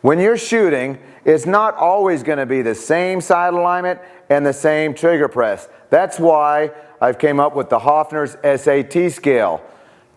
when you're shooting, it's not always going to be the same sight alignment and the same trigger press. That's why I've came up with the Hoffner's SAT scale,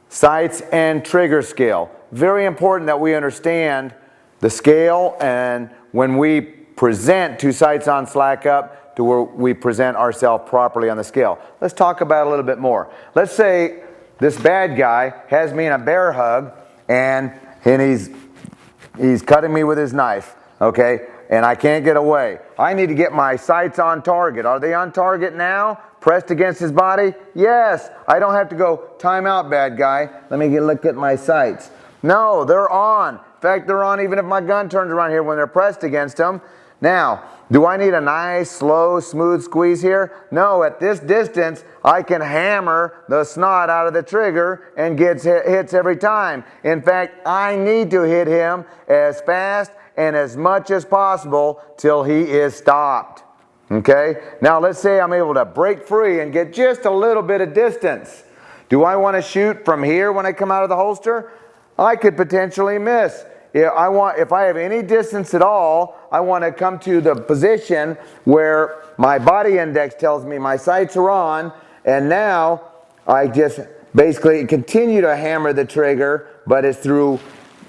sights and trigger scale. Very important that we understand the scale, and when we present two sights on slack up, to where we present ourselves properly on the scale. Let's talk about it a little bit more. Let's say this bad guy has me in a bear hug, and he's cutting me with his knife, okay? And I can't get away. I need to get my sights on target. Are they on target now? Pressed against his body? Yes. I don't have to go, time out, bad guy. Let me look at my sights. No, they're on. In fact, they're on even if my gun turns around here when they're pressed against them. Now, do I need a nice, slow, smooth squeeze here? No, at this distance, I can hammer the snot out of the trigger and get hits every time. In fact, I need to hit him as fast and as much as possible till he is stopped. Okay? Now, let's say I'm able to break free and get just a little bit of distance. Do I want to shoot from here when I come out of the holster? I could potentially miss. If I have any distance at all, I want to come to the position where my body index tells me my sights are on, and now I just basically continue to hammer the trigger, but it's through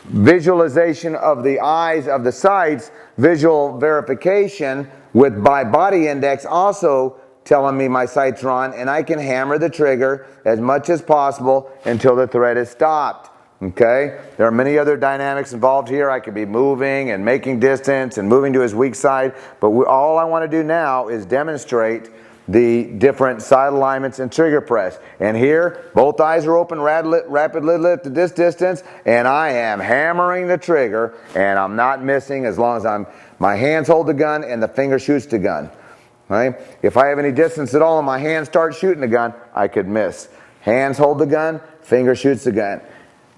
visualization of the eyes of the sights, visual verification with my body index also telling me my sights are on, and I can hammer the trigger as much as possible until the threat is stopped. Okay, there are many other dynamics involved here. I could be moving and making distance and moving to his weak side, but all I want to do now is demonstrate the different sight alignments and trigger press. And here, both eyes are open, rapidly lift at this distance, and I am hammering the trigger, and I'm not missing as long as my hands hold the gun and the finger shoots the gun. Right? If I have any distance at all and my hands start shooting the gun, I could miss. Hands hold the gun, finger shoots the gun.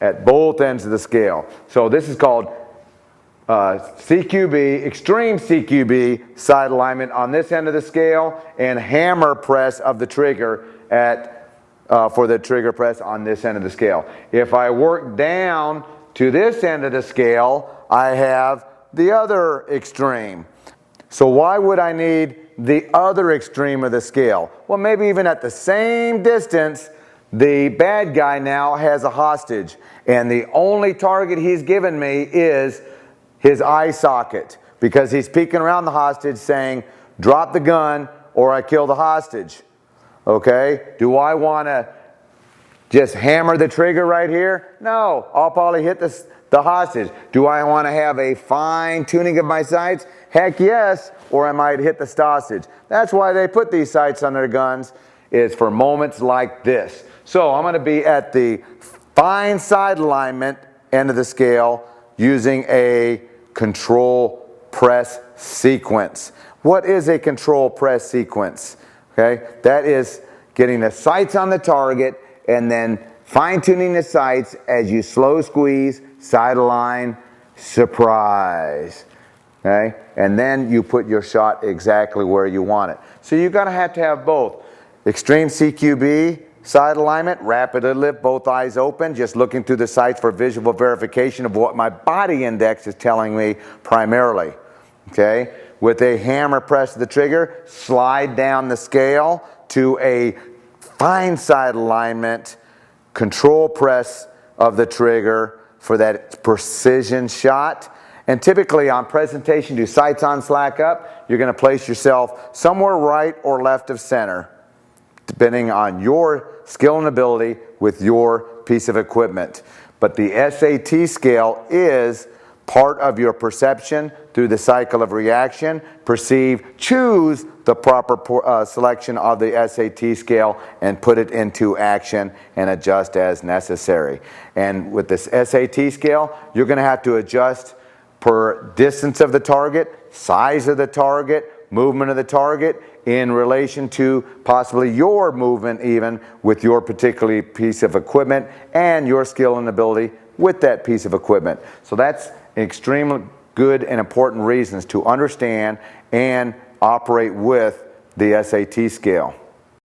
At both ends of the scale. So this is called CQB, extreme CQB sight alignment on this end of the scale, and hammer press of the trigger for the trigger press on this end of the scale. If I work down to this end of the scale, I have the other extreme. So why would I need the other extreme of the scale? Well, maybe even at the same distance, the bad guy now has a hostage, and the only target he's given me is his eye socket, because he's peeking around the hostage saying, drop the gun or I kill the hostage. Okay? Do I want to just hammer the trigger right here? No, I'll probably hit the hostage. Do I want to have a fine tuning of my sights? Heck yes, or I might hit the hostage. That's why they put these sights on their guns, is for moments like this. So I'm going to be at the fine sight alignment end of the scale using a control press sequence. What is a control press sequence? Okay, that is getting the sights on the target and then fine-tuning the sights as you slow squeeze, sight align, surprise. Okay, and then you put your shot exactly where you want it. So you're going to have both. Extreme CQB, sight alignment, rapidly lift, both eyes open, just looking through the sights for visual verification of what my body index is telling me primarily. Okay? With a hammer press of the trigger, slide down the scale to a fine sight alignment, control press of the trigger for that precision shot. And typically on presentation, do sights on, slack up, you're going to place yourself somewhere right or left of center, depending on your skill and ability with your piece of equipment. But the SAT scale is part of your perception through the cycle of reaction. Perceive, choose the proper selection of the SAT scale and put it into action and adjust as necessary. And with this SAT scale, you're going to have to adjust per distance of the target, size of the target, movement of the target, in relation to possibly your movement even with your particular piece of equipment and your skill and ability with that piece of equipment. So that's extremely good and important reasons to understand and operate with the SAT scale.